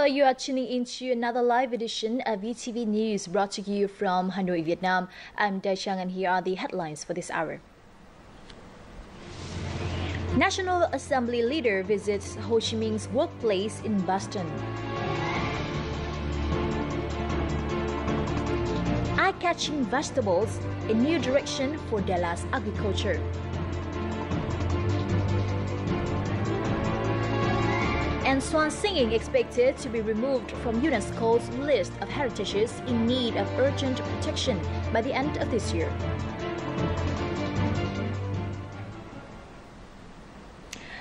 Hello, you are tuning into another live edition of VTV News brought to you from Hanoi, Vietnam. I'm Dai Chang and here are the headlines for this hour. National Assembly leader visits Ho Chi Minh's workplace in Boston. Eye-catching vegetables, a new direction for Dallas agriculture. And Swan Singing expected to be removed from UNESCO's list of heritages in need of urgent protection by the end of this year.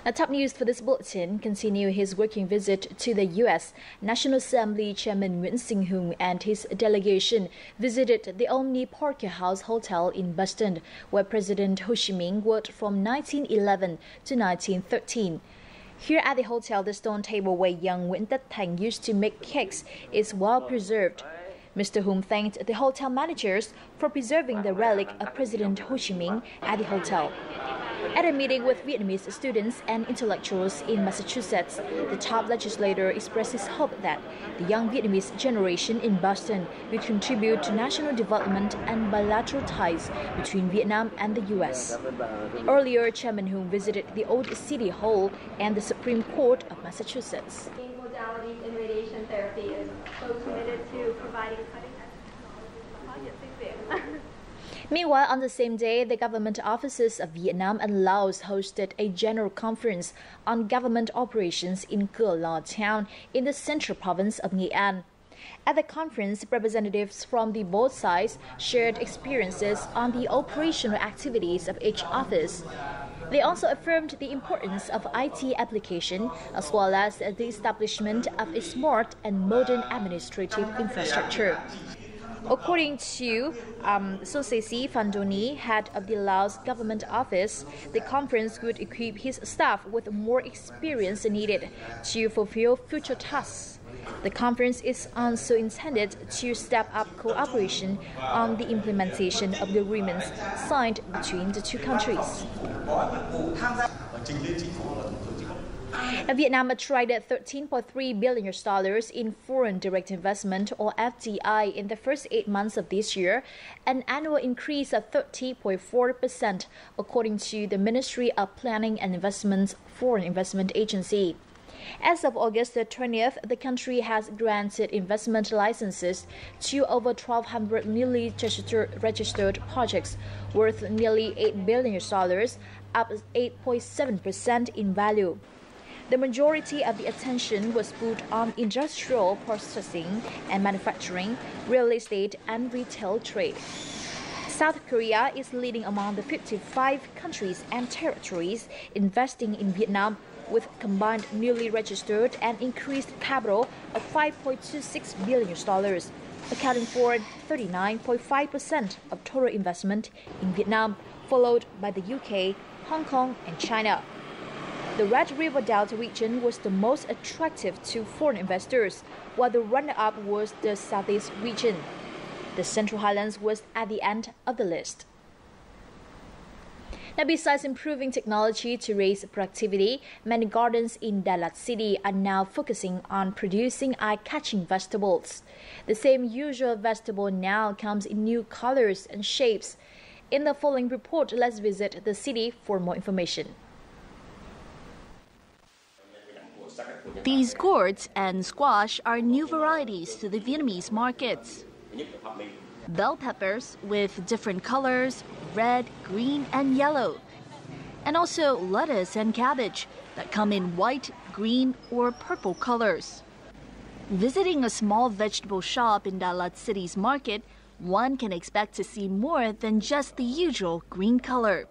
Now, top news for this bulletin continue his working visit to the U.S. National Assembly Chairman Nguyen Sinh Hung and his delegation visited the Omni Parker House Hotel in Boston, where President Ho Chi Minh worked from 1911 to 1913. Here at the hotel, the stone table where young Nguyen Tet Thành used to make cakes is well preserved. Mr. Hung thanked the hotel managers for preserving the relic of President Ho Chi Minh at the hotel. At a meeting with Vietnamese students and intellectuals in Massachusetts, the top legislator expressed his hope that the young Vietnamese generation in Boston will contribute to national development and bilateral ties between Vietnam and the U.S. Earlier, Chairman Hung visited the Old City Hall and the Supreme Court of Massachusetts. Modalities in radiation therapy is so committed to providing cutting-edge technology. Meanwhile, on the same day, the government offices of Vietnam and Laos hosted a general conference on government operations in Cửa Lò town in the central province of Nghệ An. At the conference, representatives from the both sides shared experiences on the operational activities of each office. They also affirmed the importance of IT application as well as the establishment of a smart and modern administrative infrastructure. According to Sosesi Fandoni, head of the Laos government office, the conference would equip his staff with more experience needed to fulfill future tasks. The conference is also intended to step up cooperation on the implementation of the agreements signed between the two countries. Vietnam attracted $13.3 billion in foreign direct investment, or FDI, in the first 8 months of this year, an annual increase of 30.4%, according to the Ministry of Planning and Investment's Foreign Investment Agency. As of August 20th, the country has granted investment licenses to over 1,200 newly registered projects worth nearly $8 billion, up 8.7% in value. The majority of the attention was put on industrial processing and manufacturing, real estate and retail trade. South Korea is leading among the 55 countries and territories investing in Vietnam, with combined newly registered and increased capital of $5.26 billion, accounting for 39.5% of total investment in Vietnam, followed by the UK, Hong Kong and China. The Red River Delta region was the most attractive to foreign investors, while the runner-up was the Southeast region. The Central Highlands was at the end of the list. Now, besides improving technology to raise productivity, many gardens in Dalat City are now focusing on producing eye-catching vegetables. The same usual vegetable now comes in new colors and shapes. In the following report, let's visit the city for more information. These gourds and squash are new varieties to the Vietnamese markets. Bell peppers with different colors, red, green and yellow. And also lettuce and cabbage that come in white, green or purple colors. Visiting a small vegetable shop in Dalat City's market, one can expect to see more than just the usual green color.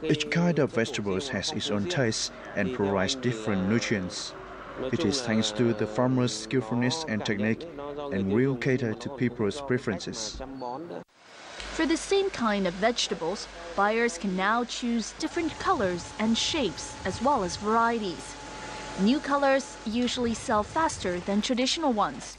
Each kind of vegetables has its own taste and provides different nutrients. It is thanks to the farmers' skillfulness and technique and will cater to people's preferences. For the same kind of vegetables, buyers can now choose different colors and shapes as well as varieties. New colors usually sell faster than traditional ones.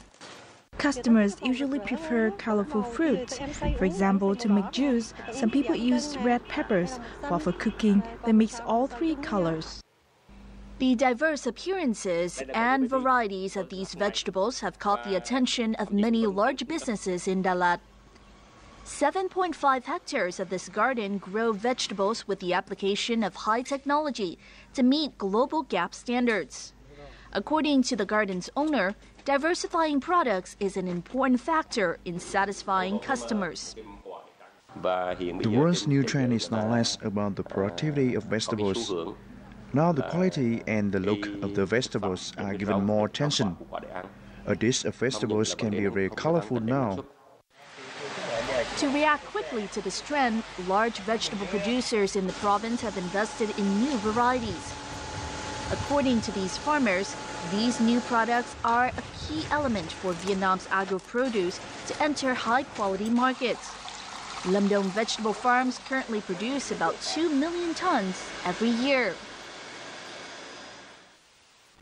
Customers usually prefer colorful fruits. For example, to make juice, some people use red peppers, while for cooking, they mix all three colors. The diverse appearances and varieties of these vegetables have caught the attention of many large businesses in Dalat. 7.5 hectares of this garden grow vegetables with the application of high technology to meet global GAP standards. According to the garden's owner, diversifying products is an important factor in satisfying customers. The world's new trend is not less about the productivity of vegetables. Now the quality and the look of the vegetables are given more attention. A dish of vegetables can be very colorful now. To react quickly to this trend, large vegetable producers in the province have invested in new varieties. According to these farmers, these new products are a key element for Vietnam's agro-produce to enter high-quality markets. Lâm Dong vegetable farms currently produce about 2 million tons every year.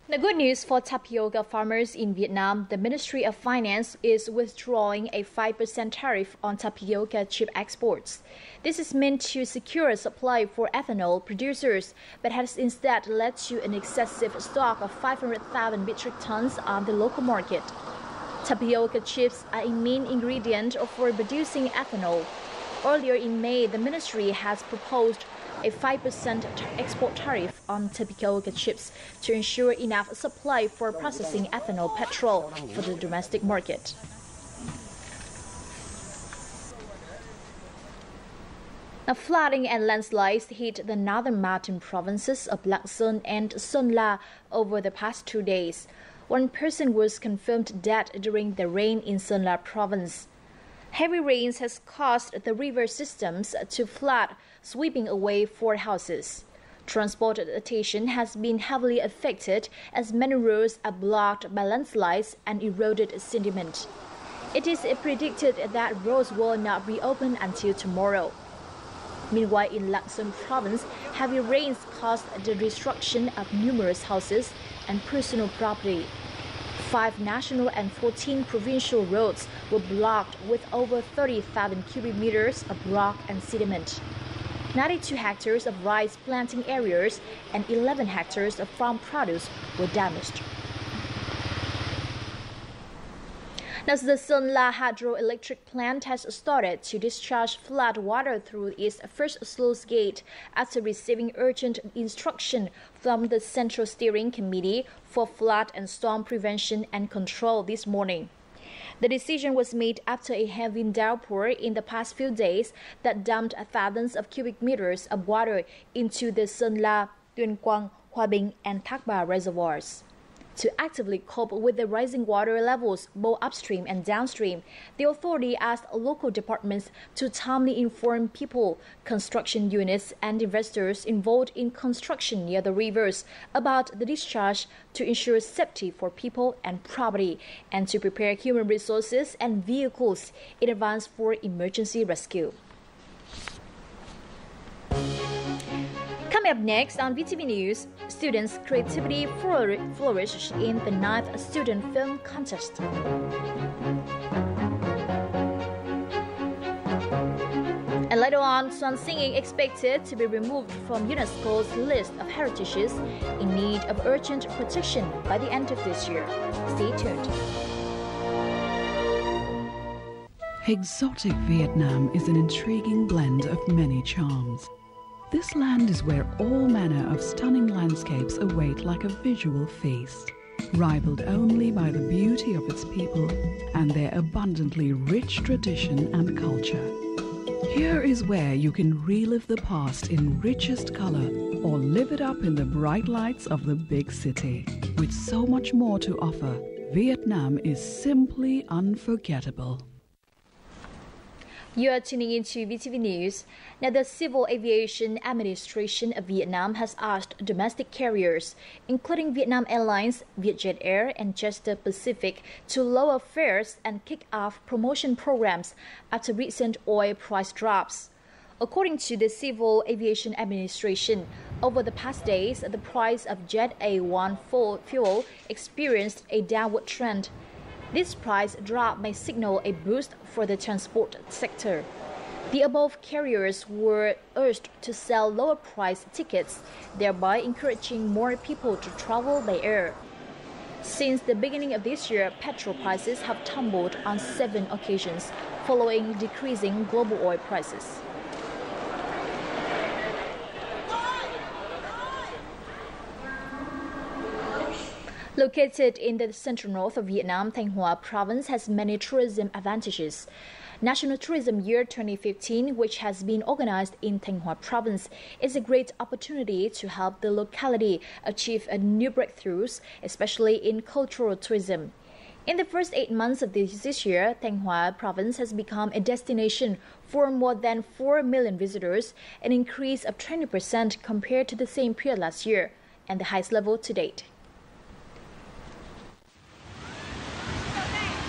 The good news for tapioca farmers in Vietnam, the Ministry of Finance is withdrawing a 5% tariff on tapioca chip exports. This is meant to secure a supply for ethanol producers, but has instead led to an excessive stock of 500,000 metric tons on the local market. Tapioca chips are a main ingredient for producing ethanol. Earlier in May, the ministry has proposed a 5% export tariff on tapioca chips to ensure enough supply for processing ethanol petrol for the domestic market. Now, flooding and landslides hit the northern mountain provinces of Lạng and Sơn La over the past 2 days. One person was confirmed dead during the rain in Sơn La province. Heavy rains has caused the river systems to flood, sweeping away 4 houses. Transportation has been heavily affected as many roads are blocked by landslides and eroded sediment. It is predicted that roads will not reopen until tomorrow. Meanwhile, in Lạng Sơn province, heavy rains caused the destruction of numerous houses and personal property. 5 national and 14 provincial roads were blocked with over 30,000 cubic meters of rock and sediment. 92 hectares of rice planting areas and 11 hectares of farm produce were damaged. Now, the Sơn La hydroelectric plant has started to discharge flood water through its first sluice gate after receiving urgent instruction from the Central Steering Committee for Flood and Storm Prevention and Control this morning. The decision was made after a heavy downpour in the past few days that dumped thousands of cubic meters of water into the Sơn La, Tuyên Quang, Hòa Bình, and Thác Bà reservoirs. To actively cope with the rising water levels both upstream and downstream, the authority asked local departments to timely inform people, construction units, and investors involved in construction near the rivers about the discharge to ensure safety for people and property, and to prepare human resources and vehicles in advance for emergency rescue. Coming up next on VTV News, students' creativity flourished in the 9th Student Film Contest. And later on, Swan Singing expected to be removed from UNESCO's list of heritages in need of urgent protection by the end of this year. Stay tuned. Exotic Vietnam is an intriguing blend of many charms. This land is where all manner of stunning landscapes await like a visual feast, rivaled only by the beauty of its people and their abundantly rich tradition and culture. Here is where you can relive the past in richest color or live it up in the bright lights of the big city. With so much more to offer, Vietnam is simply unforgettable. You are tuning into VTV News. Now, the Civil Aviation Administration of Vietnam has asked domestic carriers, including Vietnam Airlines, Vietjet Air, and Jetstar Pacific, to lower fares and kick off promotion programs after recent oil price drops. According to the Civil Aviation Administration, over the past days, the price of Jet A1 fuel experienced a downward trend. This price drop may signal a boost for the transport sector. The above carriers were urged to sell lower-priced tickets, thereby encouraging more people to travel by air. Since the beginning of this year, petrol prices have tumbled on 7 occasions, following decreasing global oil prices. Located in the central north of Vietnam, Thanh Hoa province has many tourism advantages. National Tourism Year 2015, which has been organized in Thanh Hoa province, is a great opportunity to help the locality achieve new breakthroughs, especially in cultural tourism. In the first 8 months of this year, Thanh Hoa province has become a destination for more than 4 million visitors, an increase of 20% compared to the same period last year, and the highest level to date.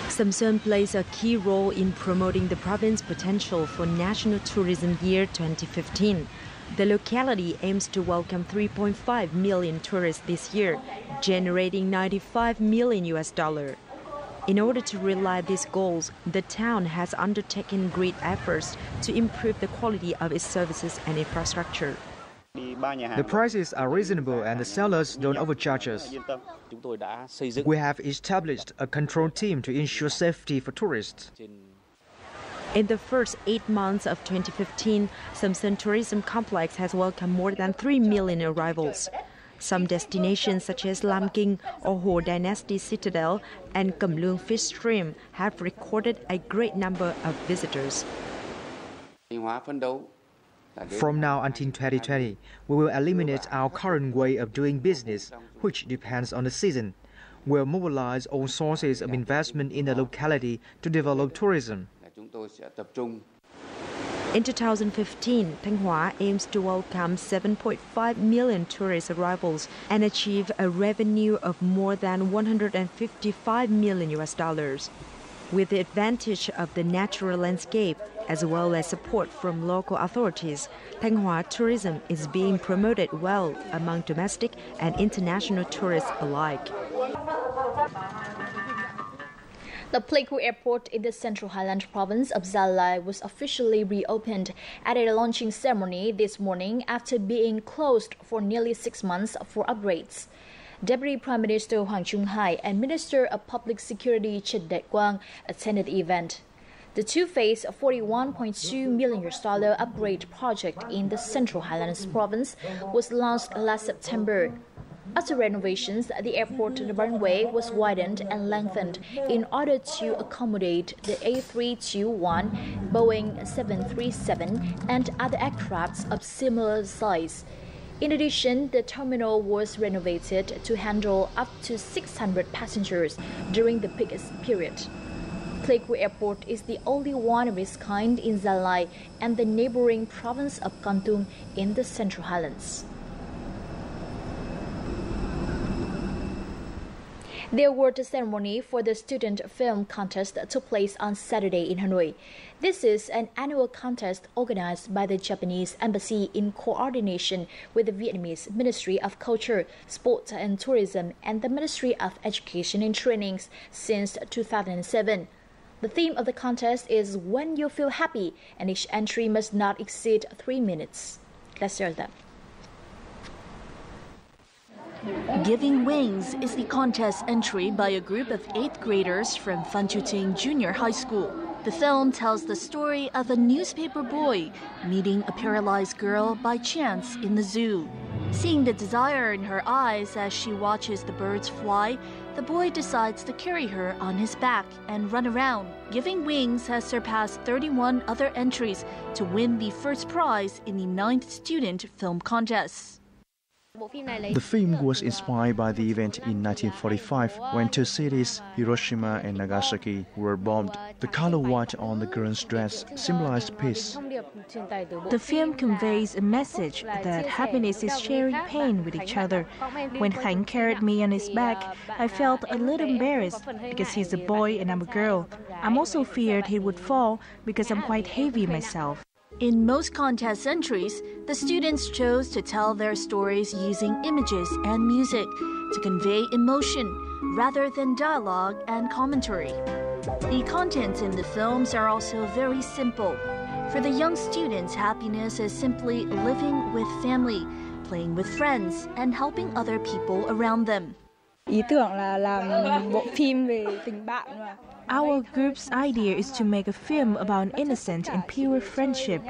Samson plays a key role in promoting the province's potential for National Tourism Year 2015. The locality aims to welcome 3.5 million tourists this year, generating $95 million. In order to realize these goals, the town has undertaken great efforts to improve the quality of its services and infrastructure. The prices are reasonable and the sellers don't overcharge us. We have established a control team to ensure safety for tourists. In the first 8 months of 2015, Samson Tourism Complex has welcomed more than 3 million arrivals. Some destinations such as Lam Kinh or Ho Dynasty Citadel and Cam Luang Fish Stream have recorded a great number of visitors. From now until 2020, we will eliminate our current way of doing business, which depends on the season. We'll mobilize all sources of investment in the locality to develop tourism. In 2015, Thanh Hoa aims to welcome 7.5 million tourist arrivals and achieve a revenue of more than $155 million. With the advantage of the natural landscape, as well as support from local authorities, Thanh Hoa tourism is being promoted well among domestic and international tourists alike. The Pleiku Airport in the central Highlands province of Gia Lai was officially reopened at a launching ceremony this morning after being closed for nearly 6 months for upgrades. Deputy Prime Minister Hoàng Trung Hải and Minister of Public Security Trần Đại Quang attended the event. The two-phase $41.2 million upgrade project in the central Highlands province was launched last September. After renovations, the airport runway was widened and lengthened in order to accommodate the A321, Boeing 737, and other aircrafts of similar size. In addition, the terminal was renovated to handle up to 600 passengers during the peak period. Pleiku Airport is the only one of its kind in Gia Lai and the neighboring province of Kon Tum in the Central Highlands. The award ceremony for the student film contest took place on Saturday in Hanoi. This is an annual contest organized by the Japanese Embassy in coordination with the Vietnamese Ministry of Culture, Sport and Tourism and the Ministry of Education and Training since 2007. The theme of the contest is When You Feel Happy, and each entry must not exceed 3 minutes. Let's hear that. Giving Wings is the contest entry by a group of 8th graders from Phan Chu Trinh Junior High School. The film tells the story of a newspaper boy meeting a paralyzed girl by chance in the zoo. Seeing the desire in her eyes as she watches the birds fly, the boy decides to carry her on his back and run around. Giving Wings has surpassed 31 other entries to win the first prize in the 9th student film contest. The film was inspired by the event in 1945 when 2 cities, Hiroshima and Nagasaki, were bombed. The color white on the girl's dress symbolized peace. The film conveys a message that happiness is sharing pain with each other. When Khánh carried me on his back, I felt a little embarrassed because he's a boy and I'm a girl. I'm also feared he would fall because I'm quite heavy myself. In most contest entries, the students chose to tell their stories using images and music to convey emotion rather than dialogue and commentary. The contents in the films are also very simple. For the young students, happiness is simply living with family, playing with friends, and helping other people around them. Our group's idea is to make a film about an innocent and pure friendship.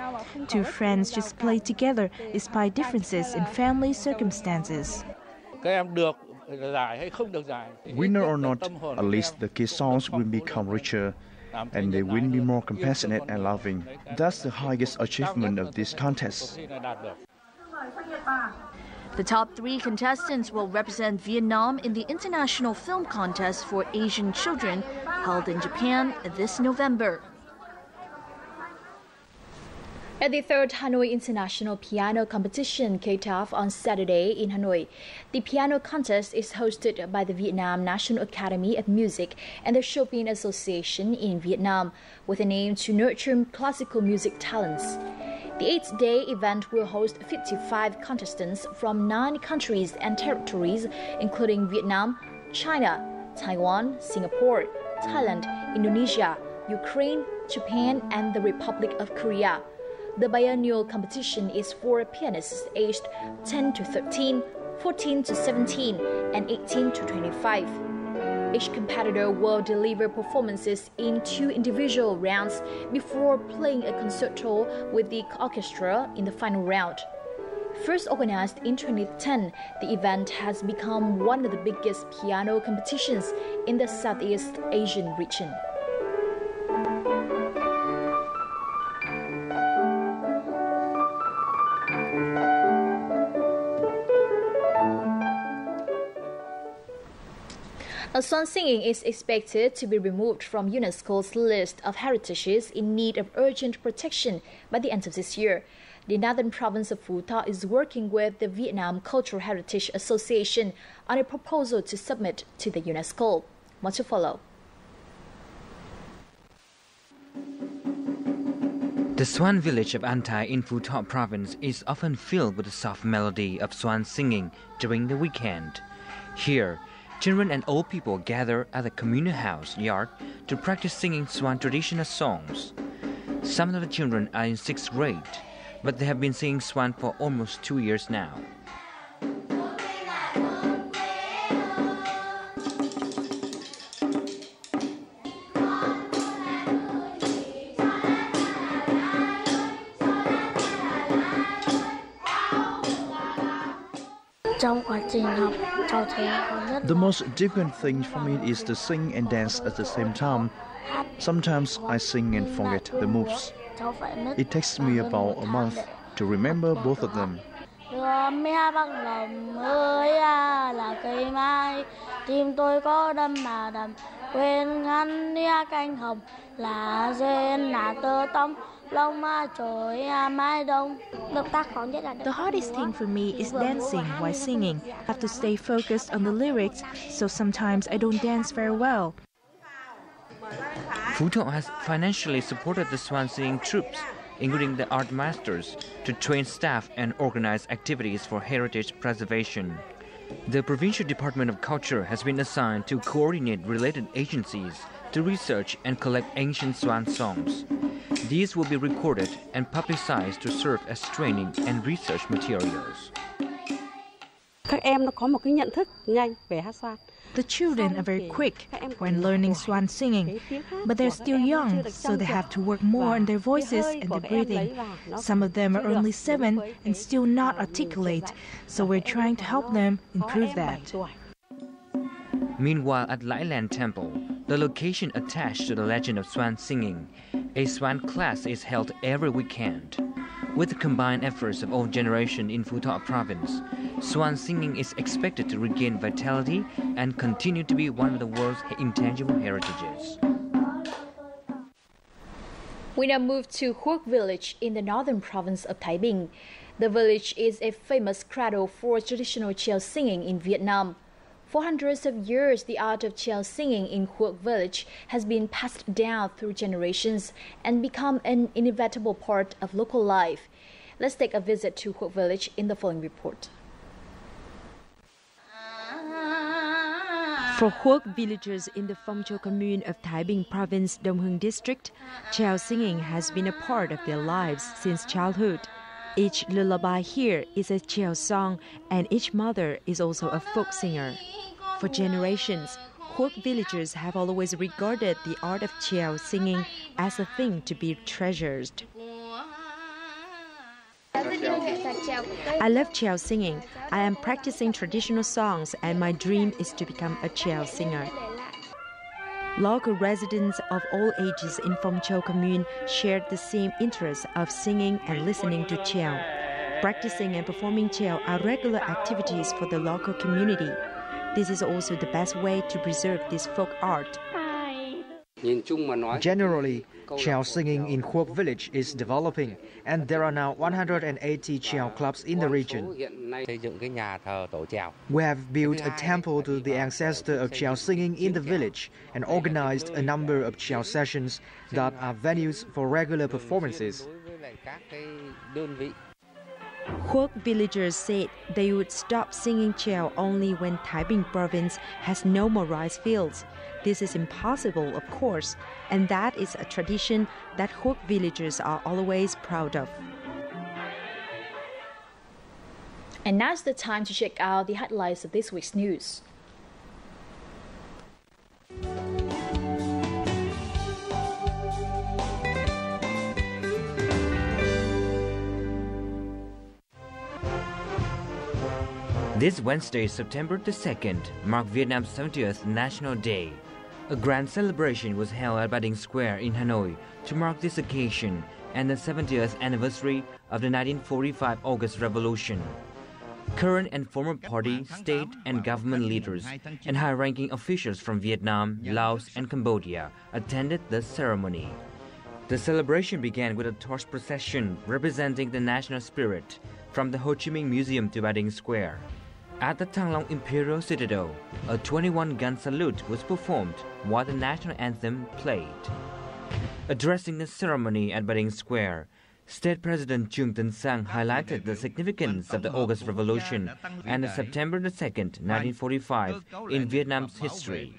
Two friends just play together despite differences in family circumstances. Winner or not, at least the kids' songs will become richer, and they will be more compassionate and loving. That's the highest achievement of this contest. The top 3 contestants will represent Vietnam in the International Film Contest for Asian Children held in Japan this November. At the 3rd Hanoi International Piano Competition kicked off on Saturday in Hanoi. The piano contest is hosted by the Vietnam National Academy of Music and the Chopin Association in Vietnam, with an aim to nurture classical music talents. The 8-day event will host 55 contestants from 9 countries and territories, including Vietnam, China, Taiwan, Singapore, Thailand, Indonesia, Ukraine, Japan, and the Republic of Korea. The biennial competition is for pianists aged 10 to 13, 14 to 17, and 18 to 25. Each competitor will deliver performances in 2 individual rounds before playing a concerto with the orchestra in the final round. First organized in 2010, the event has become one of the biggest piano competitions in the Southeast Asian region. Swan Singing is expected to be removed from UNESCO's list of heritages in need of urgent protection by the end of this year. The northern province of Phu Tho is working with the Vietnam Cultural Heritage Association on a proposal to submit to the UNESCO. More to follow. The Swan Village of An Thai in Phu Tho province is often filled with the soft melody of swan singing during the weekend. Here, children and old people gather at the communal house yard to practice singing Swan traditional songs. Some of the children are in 6th grade, but they have been singing Swan for almost 2 years now. The most difficult thing for me is to sing and dance at the same time. Sometimes I sing and forget the moves. It takes me about a month to remember both of them. The hardest thing for me is dancing while singing. I have to stay focused on the lyrics, so sometimes I don't dance very well. Phu Tho has financially supported the Swan Singing troops, including the art masters, to train staff and organize activities for heritage preservation. The Provincial Department of Culture has been assigned to coordinate related agencies to research and collect ancient swan songs. These will be recorded and publicized to serve as training and research materials. The children are very quick when learning swan singing, but they're still young, so they have to work more on their voices and their breathing. Some of them are only 7 and still not articulate, so we're trying to help them improve that. Meanwhile, at Highlands Temple, the location attached to the legend of swan singing, a swan class is held every weekend. With the combined efforts of all generations in Phu Tho province, swan singing is expected to regain vitality and continue to be one of the world's intangible heritages. We now move to Huong Village in the northern province of Thái Bình. The village is a famous cradle for traditional chiao singing in Vietnam. For hundreds of years, the art of chiao singing in Huong Village has been passed down through generations and become an inevitable part of local life. Let's take a visit to Huong Village in the following report. For Huong villagers in the Phong Châu commune of Thái Bình province, Đông Hưng district, child singing has been a part of their lives since childhood. Each lullaby here is a child song, and each mother is also a folk singer. For generations, Huong villagers have always regarded the art of child singing as a thing to be treasured. I love child singing. I am practicing traditional songs, and my dream is to become a child singer. Local residents of all ages in Phong Châu commune shared the same interest of singing and listening to child. Practicing and performing child are regular activities for the local community. This is also the best way to preserve this folk art. Generally, child singing in Huong Village is developing, and there are now 180 child clubs in the region. We have built a temple to the ancestor of child singing in the village and organized a number of child sessions that are venues for regular performances. Huong villagers said they would stop singing child only when Thái Bình province has no more rice fields. This is impossible, of course, and that is a tradition that Huong villagers are always proud of. And now's the time to check out the highlights of this week's news. This Wednesday, September the 2nd, marked Vietnam's 70th National Day. A grand celebration was held at Ba Dinh Square in Hanoi to mark this occasion and the 70th anniversary of the 1945 August Revolution. Current and former party, state and government leaders and high-ranking officials from Vietnam, Laos and Cambodia attended the ceremony. The celebration began with a torch procession representing the national spirit from the Ho Chi Minh Museum to Ba Dinh Square. At the Thăng Long Imperial Citadel, a 21-gun salute was performed while the national anthem played. Addressing the ceremony at Ba Dinh Square, State President Trương Tân Sang highlighted the significance of the August Revolution and the September 2nd, 1945 in Vietnam's history,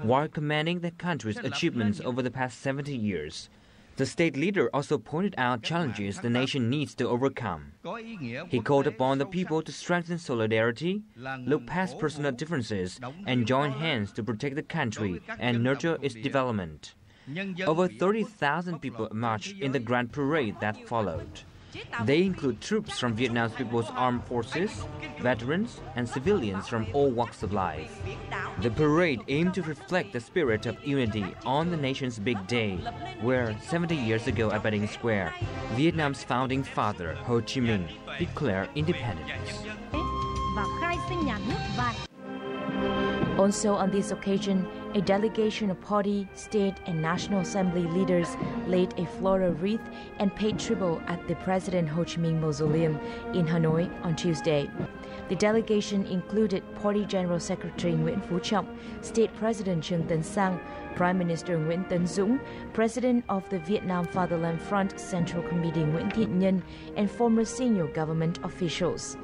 while commending the country's achievements over the past 70 years. The state leader also pointed out challenges the nation needs to overcome. He called upon the people to strengthen solidarity, look past personal differences, and join hands to protect the country and nurture its development. Over 30,000 people marched in the grand parade that followed. They include troops from Vietnam's People's Armed Forces, veterans, and civilians from all walks of life. The parade aimed to reflect the spirit of unity on the nation's big day, where 70 years ago at Ba Dinh Square, Vietnam's founding father, Ho Chi Minh, declared independence. Also on this occasion, a delegation of party, state and National Assembly leaders laid a floral wreath and paid tribute at the President Ho Chi Minh Mausoleum in Hanoi on Tuesday. The delegation included Party General Secretary Nguyễn Phú Trọng, State President Trương Tân Sang, Prime Minister Nguyễn Tấn Dũng, President of the Vietnam Fatherland Front Central Committee Nguyễn Thiện Nhân, and former senior government officials.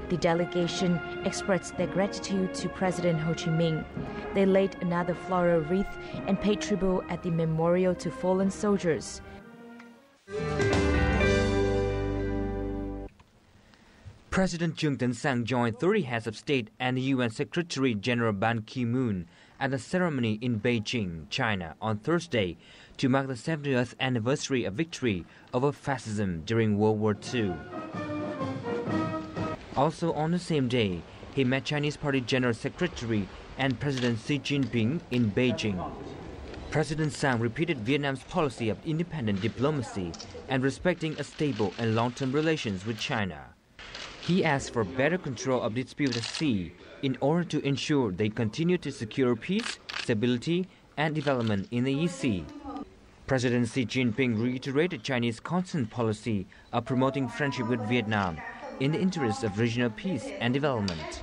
The delegation expressed their gratitude to President Ho Chi Minh. They laid another floral wreath and paid tribute at the memorial to fallen soldiers. President Trương Tân Sang joined 30 heads of state and the UN Secretary General Ban Ki-moon at the ceremony in Beijing, China, on Thursday to mark the 70th anniversary of victory over fascism during World War II. Also on the same day, he met Chinese Party General Secretary and President Xi Jinping in Beijing. President Sang repeated Vietnam's policy of independent diplomacy and respecting a stable and long-term relations with China. He asked for better control of disputes at sea in order to ensure they continue to secure peace, stability, and development in the East Sea. President Xi Jinping reiterated Chinese constant policy of promoting friendship with Vietnam in the interest of regional peace and development.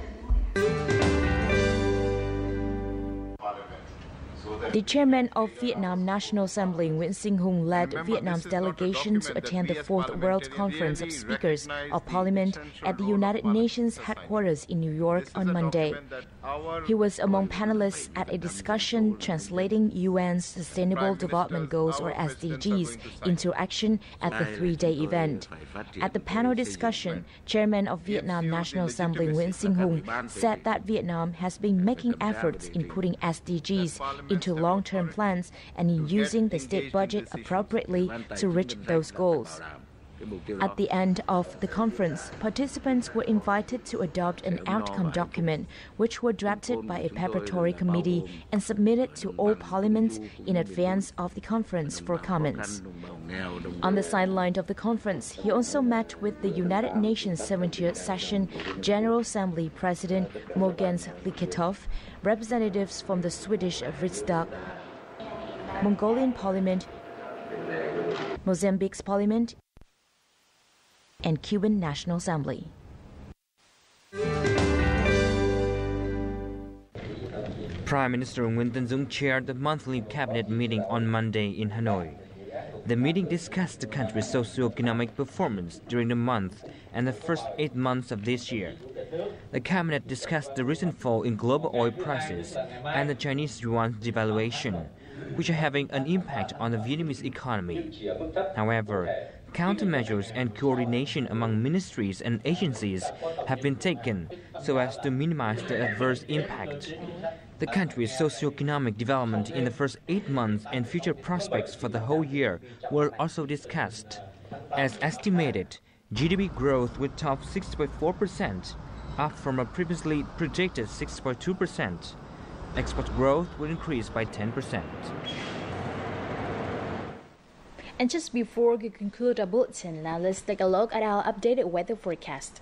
The chairman of Vietnam National Assembly, Nguyen Sinh Hung, led Vietnam's delegation to attend the 4th World Conference of Speakers of Parliament at the United Nations headquarters in New York on Monday. He was among panelists at a discussion translating UN's Sustainable Development Goals, or SDGs, into action at the 3-day event. At the panel discussion, Chairman of Vietnam National Assembly Nguyen Sinh Hung said that Vietnam has been making efforts in putting SDGs into long-term plans and in using the state budget appropriately to reach those goals. At the end of the conference, participants were invited to adopt an outcome document, which were drafted by a preparatory committee and submitted to all parliaments in advance of the conference for comments. On the sideline of the conference, he also met with the United Nations 70th Session General Assembly President Mogens Lykketoft, representatives from the Swedish Riksdag, Mongolian Parliament, Mozambique's Parliament, and Cuban National Assembly. Prime Minister Nguyen Tân Dũng chaired the monthly cabinet meeting on Monday in Hanoi. The meeting discussed the country's socio-economic performance during the month and the first 8 months of this year. The cabinet discussed the recent fall in global oil prices and the Chinese yuan's devaluation, which are having an impact on the Vietnamese economy. However, countermeasures and coordination among ministries and agencies have been taken so as to minimize the adverse impact. The country's socio-economic development in the first 8 months and future prospects for the whole year were also discussed. As estimated, GDP growth would top 6.4%, up from a previously projected 6.2%. Export growth will increase by 10%. And just before we conclude our bulletin, now let's take a look at our updated weather forecast.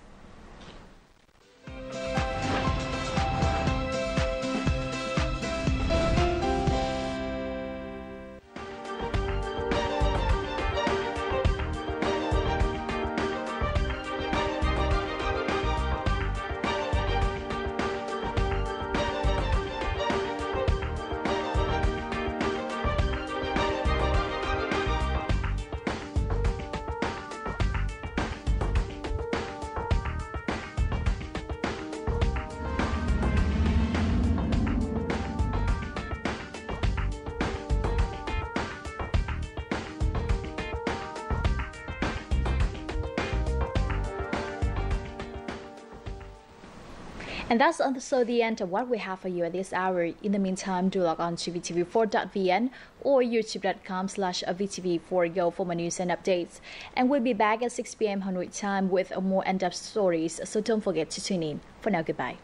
And that's also the end of what we have for you at this hour. In the meantime, do log on to vtv4.vn or youtube.com/vtv4go for more news and updates. And we'll be back at 6 p.m. Hanoi time with more in-depth stories, so don't forget to tune in. For now, goodbye.